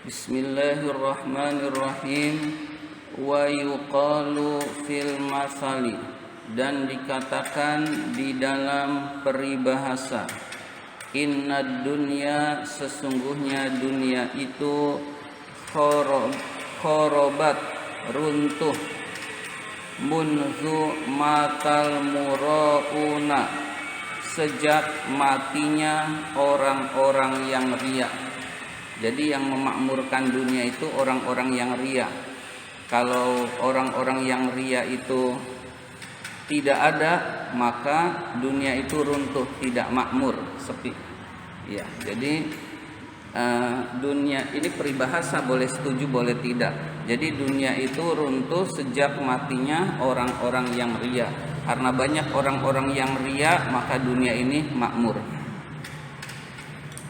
Bismillahirrahmanirrahim. Wa yuqalu fil masali, dan dikatakan di dalam peribahasa, inna dunya, sesungguhnya dunia itu khorobat, runtuh, munzu matal murauna, sejak matinya orang-orang yang riya. Jadi yang memakmurkan dunia itu orang-orang yang riya. Kalau orang-orang yang riya itu tidak ada, maka dunia itu runtuh, tidak makmur, sepi. Ya, jadi dunia ini peribahasa, boleh setuju boleh tidak. Jadi dunia itu runtuh sejak matinya orang-orang yang riya. Karena banyak orang-orang yang riya, maka dunia ini makmur.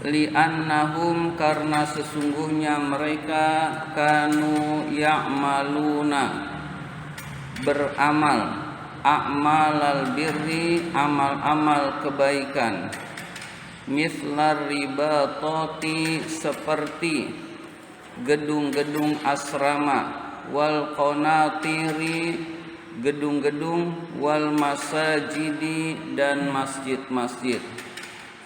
Li'annahum, karena sesungguhnya mereka kanu ya'maluna, beramal, a'malal birri, amal-amal kebaikan, mislar ribatoti, seperti gedung-gedung asrama, wal qanatiri, gedung-gedung, wal masajidi, dan masjid-masjid.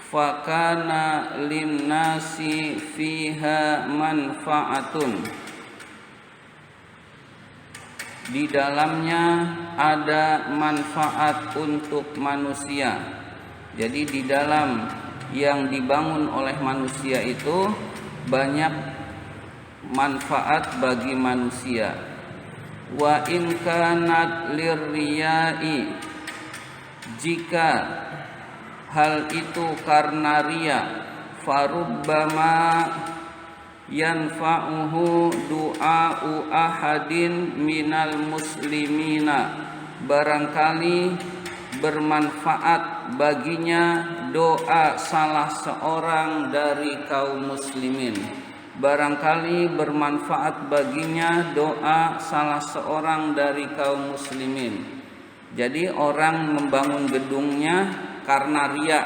Fakana linnasi fiha manfaatun, di dalamnya ada manfaat untuk manusia. Jadi di dalam yang dibangun oleh manusia itu banyak manfaat bagi manusia. Wa in kanat lirriyai, jika hal itu karena riya, farubbama yanfa'uhu du'a'u ahadin minal muslimina, barangkali bermanfaat baginya doa salah seorang dari kaum muslimin. Barangkali bermanfaat baginya doa salah seorang dari kaum muslimin. Jadi orang membangun gedungnya karena riya,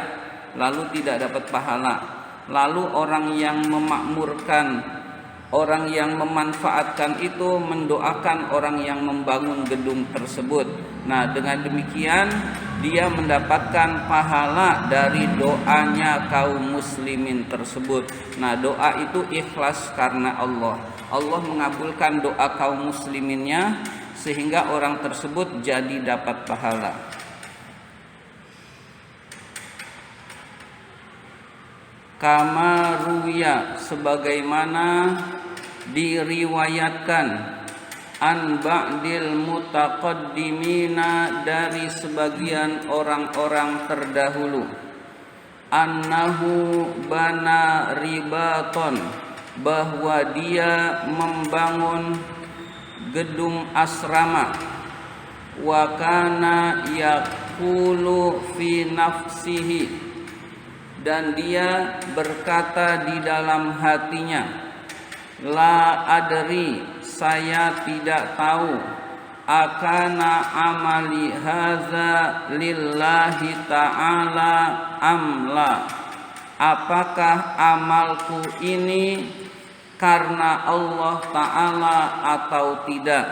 lalu tidak dapat pahala. Lalu orang yang memakmurkan, orang yang memanfaatkan itu mendoakan orang yang membangun gedung tersebut. Nah, dengan demikian dia mendapatkan pahala dari doanya kaum muslimin tersebut. Nah, doa itu ikhlas karena Allah. Allah mengabulkan doa kaum musliminnya sehingga orang tersebut jadi dapat pahala. Kama ruya, sebagaimana diriwayatkan, an ba'dil mutaqaddimina, dari sebagian orang-orang terdahulu, annahu bana ribaton, bahwa dia membangun gedung asrama, wa kana yaqulu fi nafsihi, dan dia berkata di dalam hatinya, la adri, saya tidak tahu, akana amali haza lillahi ta'ala amla, apakah amalku ini karena Allah Ta'ala atau tidak.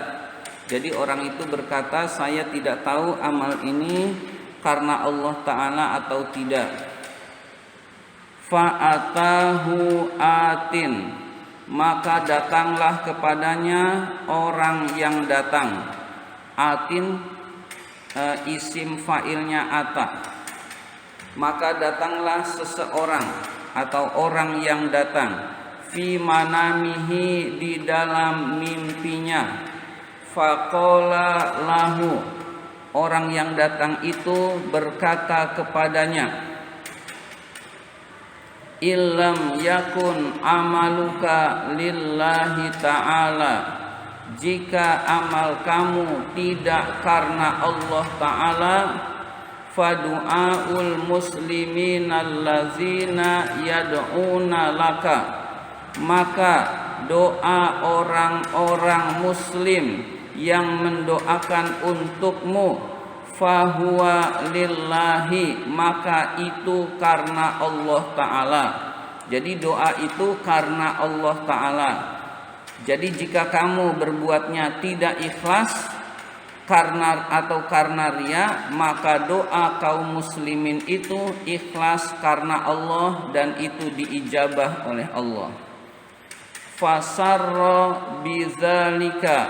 Jadi orang itu berkata, saya tidak tahu amal ini karena Allah Ta'ala atau tidak. Fa'atahu atin, maka datanglah kepadanya orang yang datang. Atin isim fa'ilnya ata. Maka datanglah seseorang atau orang yang datang, fi manamihi, di dalam mimpinya. Faqala lahu, orang yang datang itu berkata kepadanya, illam yakun amaluka lillahi ta'ala, jika amal kamu tidak karena Allah Ta'ala, fadu'aul muslimin allazina yad'una laka, maka doa orang-orang muslim yang mendoakan untukmu, fahuwa lillahi, maka itu karena Allah Ta'ala. Jadi doa itu karena Allah Ta'ala. Jadi jika kamu berbuatnya tidak ikhlas karena ria, maka doa kaum muslimin itu ikhlas karena Allah dan itu diijabah oleh Allah. Fasarra bidzalika,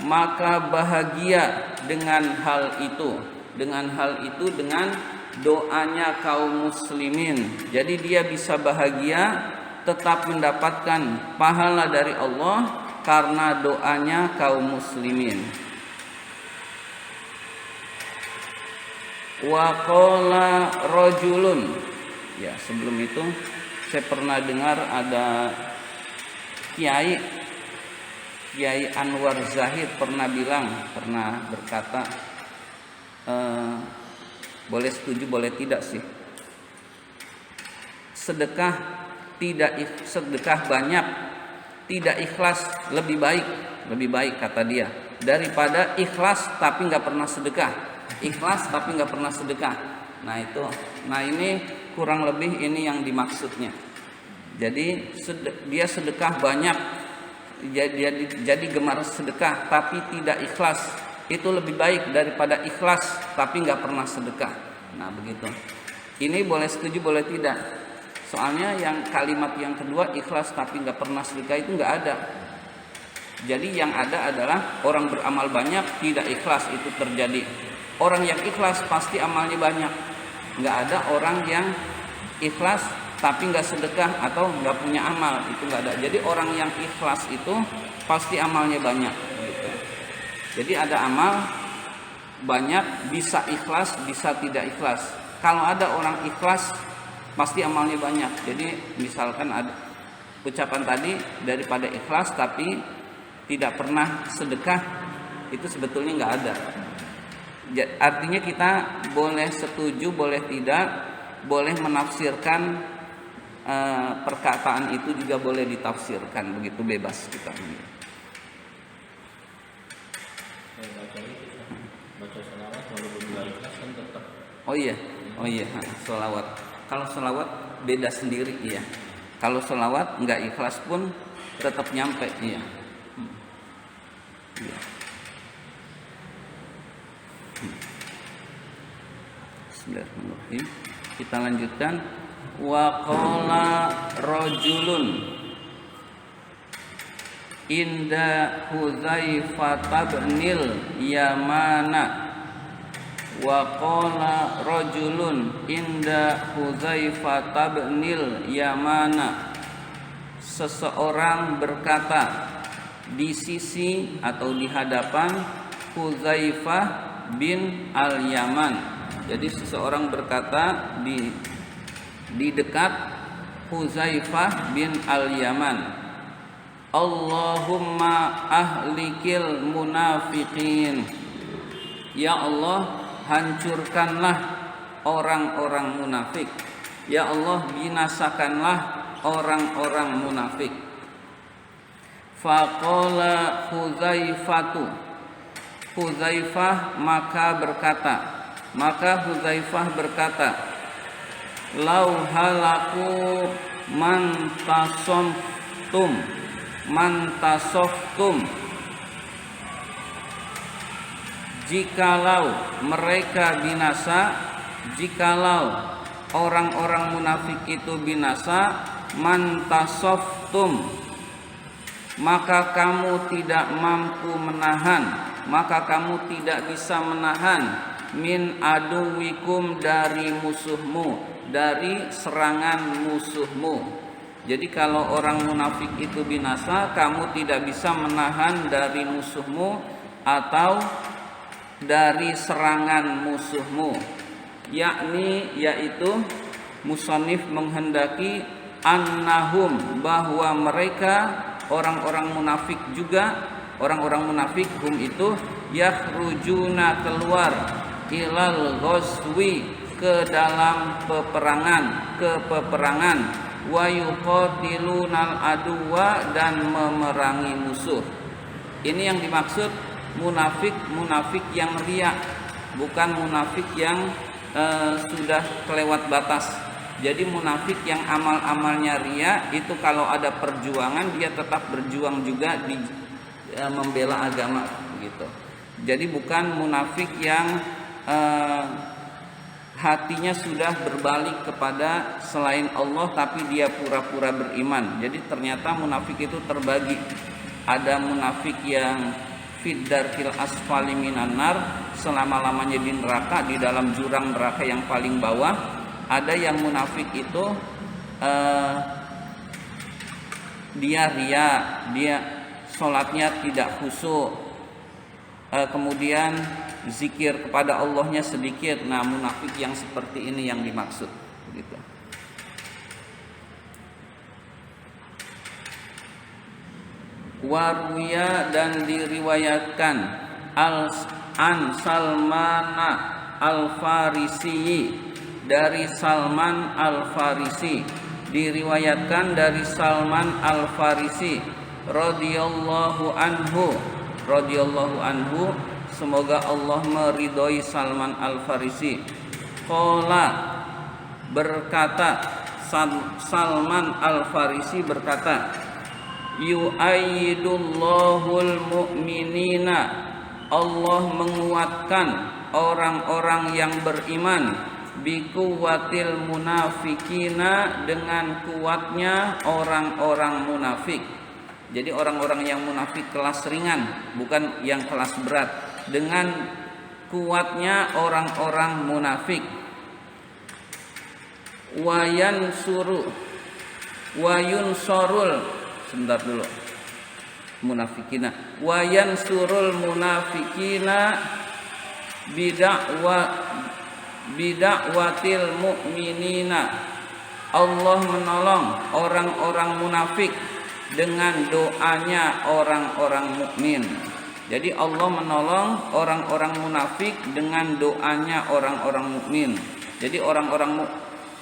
maka bahagia dengan hal itu, dengan doanya kaum muslimin. Jadi dia bisa bahagia, tetap mendapatkan pahala dari Allah karena doanya kaum muslimin. Wa qala rajulun. Ya, sebelum itu saya pernah dengar ada Kiai Anwar Zahid pernah berkata, boleh setuju boleh tidak sih, sedekah banyak tidak ikhlas lebih baik kata dia daripada ikhlas tapi nggak pernah sedekah. Nah ini kurang lebih ini yang dimaksudnya. Jadi dia sedekah banyak, jadi gemar sedekah tapi tidak ikhlas, itu lebih baik daripada ikhlas tapi nggak pernah sedekah. Nah begitu. Ini boleh setuju boleh tidak. Soalnya yang kalimat yang kedua ikhlas tapi nggak pernah sedekah itu nggak ada. Jadi yang ada adalah orang beramal banyak tidak ikhlas itu terjadi. Orang yang ikhlas pasti amalnya banyak. Nggak ada orang yang ikhlas tapi nggak sedekah atau nggak punya amal, itu nggak ada. Jadi orang yang ikhlas itu pasti amalnya banyak. Jadi ada amal banyak, bisa ikhlas, bisa tidak ikhlas. Kalau ada orang ikhlas pasti amalnya banyak. Jadi misalkan ada ucapan tadi daripada ikhlas tapi tidak pernah sedekah, itu sebetulnya nggak ada. Artinya kita boleh setuju, boleh tidak, boleh menafsirkan perkataan itu juga boleh ditafsirkan, begitu bebas kita. Baca sholawat walaupun nggak ikhlas kan tetap. Oh iya, sholawat. Kalau sholawat beda sendiri, iya. Kalau sholawat nggak ikhlas pun tetap nyampe, iya. Bismillahirrahmanirrahim. Kita lanjutkan. Wa qala rajulun inda Hudzaifah binil Yamana. Wa qala rajulun inda Hudzaifah binil Yamana. Seseorang berkata di sisi atau di hadapan Hudzaifah bin al-Yaman. Jadi seseorang berkata di dekat Hudzaifah bin al-Yaman, Allahumma ahlikil munafiqin. Ya Allah, hancurkanlah orang-orang munafik. Ya Allah, binasakanlah orang-orang munafik. Faqala Hudzaifah maka Hudzaifah berkata, lau halaku mantasoftum, jikalau mereka binasa, jikalau orang-orang munafik itu binasa, mantasoftum, maka kamu tidak mampu menahan, maka kamu tidak bisa menahan min aduwikum, dari musuhmu, dari serangan musuhmu. Jadi kalau orang munafik itu binasa, kamu tidak bisa menahan dari musuhmu atau dari serangan musuhmu. Yaitu musannif menghendaki annahum, bahwa mereka orang-orang munafik juga, orang-orang munafik hum itu yakhrujuna, keluar, ilal ghazwi, ke dalam peperangan, wa yuqatilunal aduwa, dan memerangi musuh. Ini yang dimaksud munafik yang riya, bukan munafik yang sudah kelewat batas. Jadi munafik yang amal-amalnya ria itu kalau ada perjuangan dia tetap berjuang juga di membela agama gitu. Jadi bukan munafik yang hatinya sudah berbalik kepada selain Allah tapi dia pura-pura beriman. Jadi ternyata munafik itu terbagi. Ada munafik yang fiddarkil asfali minan nar, selama-lamanya di neraka, di dalam jurang neraka yang paling bawah. Ada yang munafik itu dia ria, dia sholatnya tidak khusyuk, kemudian zikir kepada Allahnya sedikit. Nah, munafik yang seperti ini yang dimaksud gitu. Warwiya dan diriwayatkan an Salmana al-Farisi, dari Salman al-Farisi, diriwayatkan dari Salman al-Farisi radhiyallahu anhu, semoga Allah meridhoi Salman al-Farisi. Qala, berkata Salman al-Farisi berkata, yu'ayyidullahul mu'minina, Allah menguatkan orang-orang yang beriman, bikuwatil munafikina, dengan kuatnya orang-orang munafik. Jadi orang-orang yang munafik kelas ringan, bukan yang kelas berat, dengan kuatnya orang-orang munafik. Wayun sorul, sebentar dulu, munafikina. Wayun surul munafikina bida'watil mu'minina, Allah menolong orang-orang munafik dengan doanya orang-orang mukmin. Jadi Allah menolong orang-orang munafik dengan doanya orang-orang mukmin. Jadi orang-orang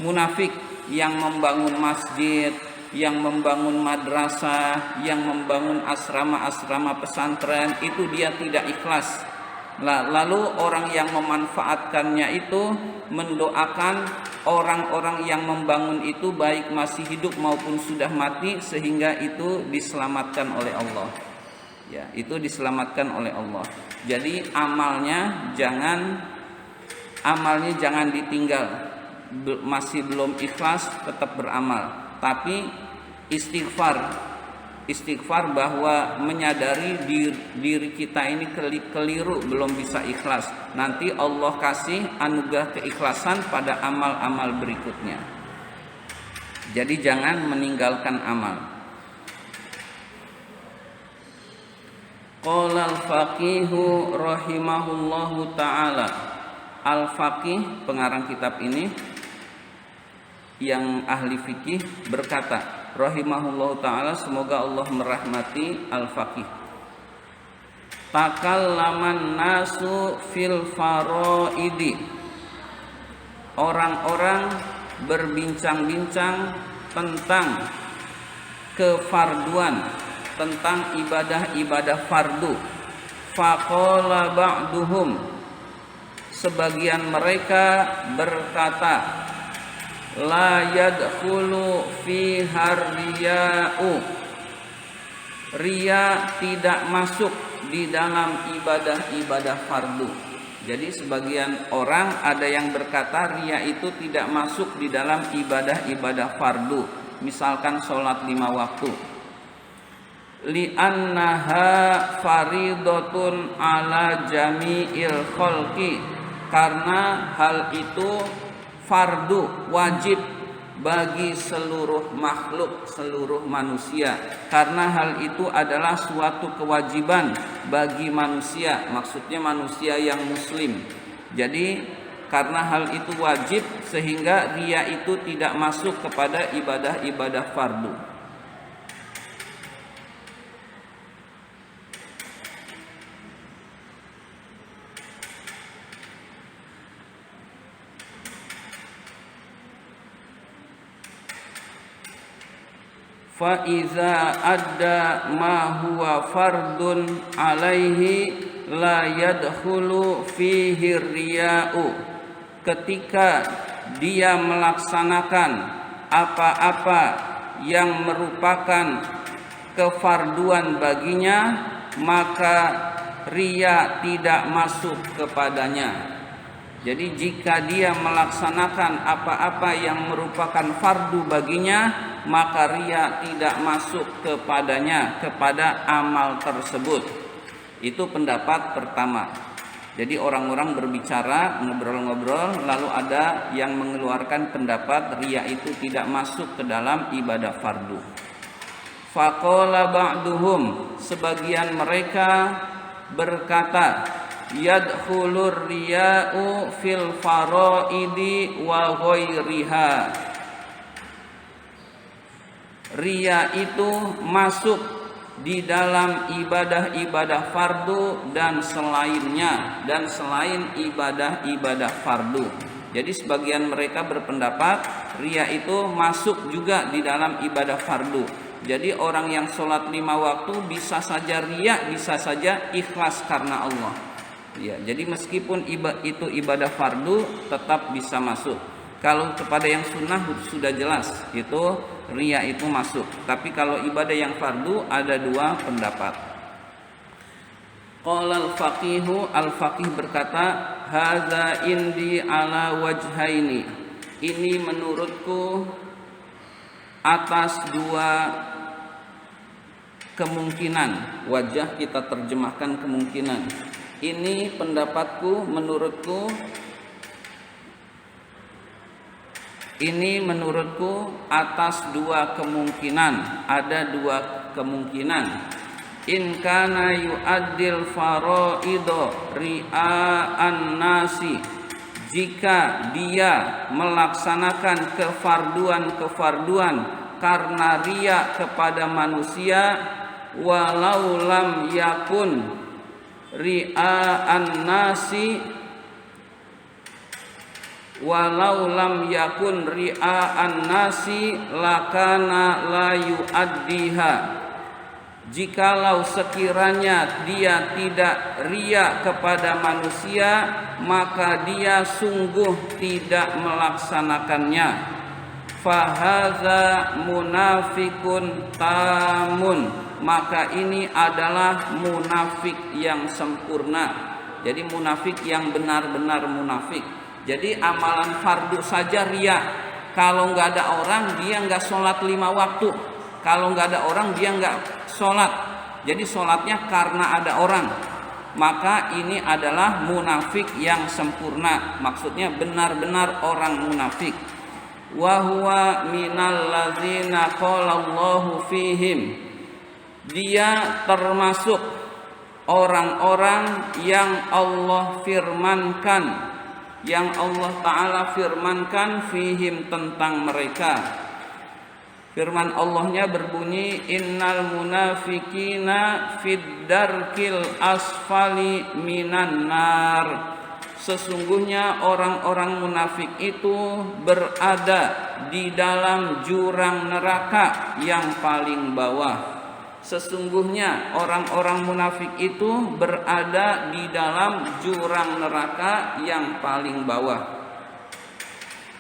munafik yang membangun masjid, yang membangun madrasah, yang membangun asrama-asrama pesantren, itu dia tidak ikhlas. Lalu orang yang memanfaatkannya itu mendoakan orang-orang yang membangun itu baik masih hidup maupun sudah mati, sehingga itu diselamatkan oleh Allah. Ya, itu diselamatkan oleh Allah. Jadi amalnya jangan ditinggal. Masih belum ikhlas tetap beramal, tapi istighfar bahwa menyadari diri kita ini keliru, belum bisa ikhlas. Nanti Allah kasih anugerah keikhlasan pada amal-amal berikutnya. Jadi jangan meninggalkan amal. Qala al-faqihu rahimahullahu ta'ala. Al-faqih, pengarang kitab ini yang ahli fikih, berkata rahimahullahu ta'ala, semoga Allah merahmati al-faqih. Takallaman nasu fil faraidi, orang-orang berbincang-bincang tentang kefarduan, tentang ibadah-ibadah fardu. Faqala ba'duhum, sebagian mereka berkata, la yadkhulu fiha riya'u, riya tidak masuk di dalam ibadah-ibadah fardu. Jadi sebagian orang ada yang berkata riya itu tidak masuk di dalam ibadah-ibadah fardu, misalkan sholat 5 waktu. Li'annaha faridatun ala jami'il khalqi, karena hal itu fardu, wajib bagi seluruh makhluk, seluruh manusia. Karena hal itu adalah suatu kewajiban bagi manusia, maksudnya manusia yang muslim. Jadi karena hal itu wajib, sehingga dia itu tidak masuk kepada ibadah-ibadah fardu. Fa iza adda ma huwa fardun alaihi la yadkhulu fihi riya'u, ketika dia melaksanakan apa-apa yang merupakan kefarduan baginya, maka riya tidak masuk kepadanya. Jadi jika dia melaksanakan apa-apa yang merupakan fardu baginya, maka riya tidak masuk kepadanya, kepada amal tersebut. Itu pendapat pertama. Jadi orang-orang berbicara, ngobrol-ngobrol, lalu ada yang mengeluarkan pendapat riya itu tidak masuk ke dalam ibadah fardu. Faqala ba'duhum, sebagian mereka berkata, yadkhulur riya'u fil faraidi wa ghairiha. Riya itu masuk di dalam ibadah-ibadah fardu dan selainnya, dan selain ibadah-ibadah fardu. Jadi sebagian mereka berpendapat riya itu masuk juga di dalam ibadah fardu. Jadi orang yang sholat 5 waktu bisa saja riya, bisa saja ikhlas karena Allah. Ya, jadi meskipun itu ibadah fardu tetap bisa masuk. Kalau kepada yang sunnah sudah jelas itu riya itu masuk. Tapi kalau ibadah yang fardu ada dua pendapat. Qala al-faqih berkata, hadza indi ala wajhaini. Ini menurutku atas dua kemungkinan. Wajah kita terjemahkan kemungkinan. Ini pendapatku, menurutku atas dua kemungkinan. Ada dua kemungkinan. In kana yu'addil faraido ria'an nasi, jika dia melaksanakan kefarduan karena riya kepada manusia, walau lam yakun ria'an nasi, walau lam yakun ria'an nasi lakana la yu'addiha. Jikalau sekiranya dia tidak riya kepada manusia, maka dia sungguh tidak melaksanakannya. Fahadza munafikun tamun, maka ini adalah munafik yang sempurna. Jadi munafik yang benar-benar munafik. Jadi amalan fardu saja riya. Kalau nggak ada orang dia nggak sholat 5 waktu. Kalau nggak ada orang dia nggak sholat. Jadi sholatnya karena ada orang. Maka ini adalah munafik yang sempurna. Maksudnya benar-benar orang munafik. Wa huwa minal ladzina qalallahu fihim. Dia termasuk orang-orang yang Allah firmankan, yang Allah Ta'ala firmankan fihim tentang mereka. Firman Allahnya berbunyi, innal munafikina fid darkil asfali minan nar. Sesungguhnya orang-orang munafik itu berada di dalam jurang neraka yang paling bawah. Sesungguhnya orang-orang munafik itu berada di dalam jurang neraka yang paling bawah.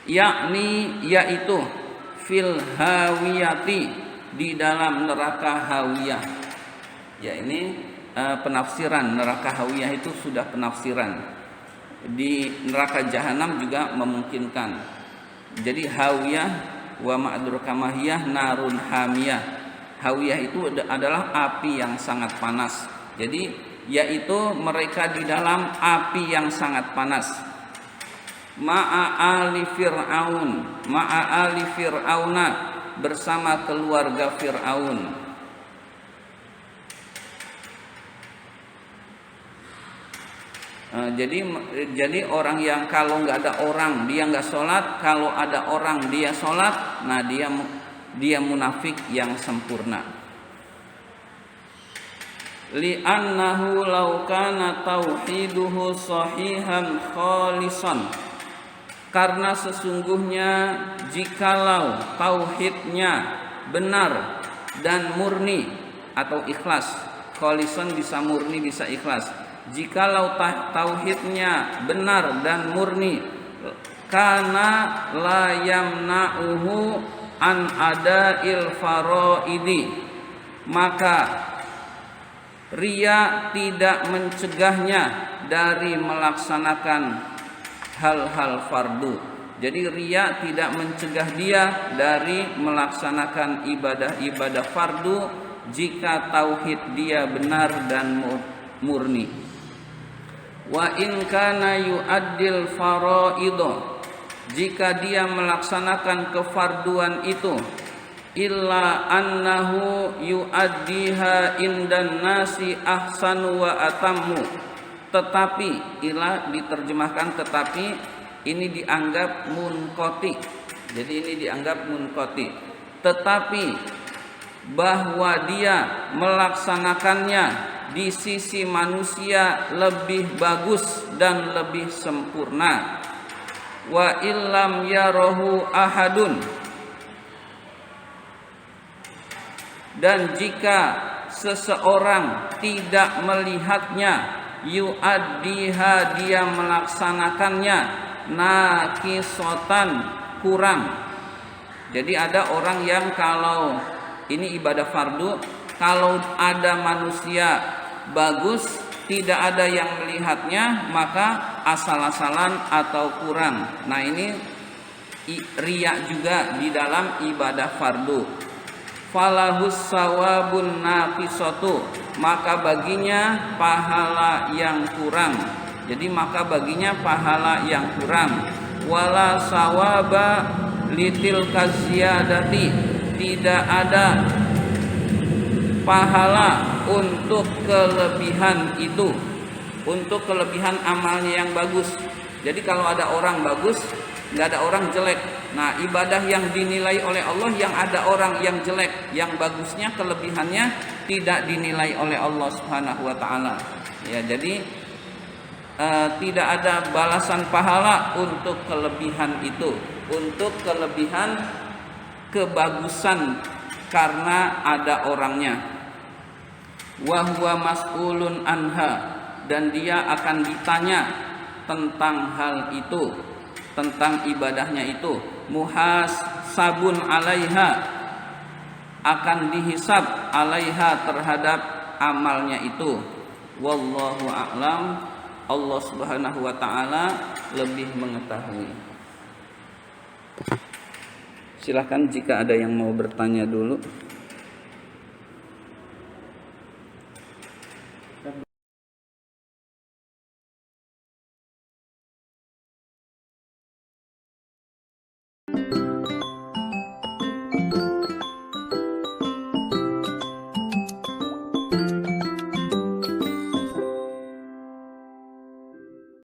Yakni yaitu fil hawiyati, di dalam neraka hawiyah. Ya, ini penafsiran neraka hawiyah itu sudah penafsiran. Di neraka jahanam juga memungkinkan. Jadi hawiyah wa ma'adraka mahiyah narun hamiyah. Hawiyah itu adalah api yang sangat panas. Jadi yaitu mereka di dalam api yang sangat panas. Ma'ali fir'auna, bersama keluarga Fir'aun. Jadi orang yang kalau nggak ada orang dia nggak sholat, kalau ada orang dia sholat, nah dia munafik yang sempurna. Li'annahu law kana tauhiduhu sahihan khalisan, karena sesungguhnya jikalau tauhidnya benar dan murni atau ikhlas, khalisan bisa murni bisa ikhlas. Jikalau tauhidnya benar dan murni, kana la yamna'uhu an ada'il faraidi, maka riya tidak mencegahnya dari melaksanakan hal-hal fardu. Jadi riya tidak mencegah dia dari melaksanakan ibadah-ibadah fardu jika tauhid dia benar dan murni. Wa in kana yu'addil faraido, jika dia melaksanakan kefarduan itu, illa annahu yu'addiha indan nasi ahsanu wa atammu, tetapi, ila diterjemahkan tetapi, ini dianggap munqati. Jadi ini dianggap munqati. Tetapi bahwa dia melaksanakannya di sisi manusia lebih bagus dan lebih sempurna. Wa illam yarahu ahadun, dan jika seseorang tidak melihatnya, yu'addiha, dia melaksanakannya, naqisotan, kurang. Jadi ada orang yang kalau ini ibadah fardu, kalau ada manusia bagus, tidak ada yang melihatnya, maka asal-asalan atau kurang. Nah ini riya juga di dalam ibadah fardu. Falahus sawabun naqisatu, maka baginya pahala yang kurang. Jadi maka baginya pahala yang kurang. Wala sawaba litil kaziyadati, tidak ada pahala untuk kelebihan itu, untuk kelebihan amalnya yang bagus. Jadi kalau ada orang bagus, nggak ada orang jelek. Nah ibadah yang dinilai oleh Allah, yang ada orang yang jelek, yang bagusnya kelebihannya tidak dinilai oleh Allah Subhanahu wa taala. Ya, jadi tidak ada balasan pahala untuk kelebihan itu, untuk kelebihan kebagusan karena ada orangnya. Wa huwa mas'ulun anha, dan dia akan ditanya tentang hal itu, tentang ibadahnya itu. Muhasabun alaiha, akan dihisab alaiha, terhadap amalnya itu. Wallahu a'lam. Allah Subhanahu wa taala lebih mengetahui. Silahkan jika ada yang mau bertanya dulu.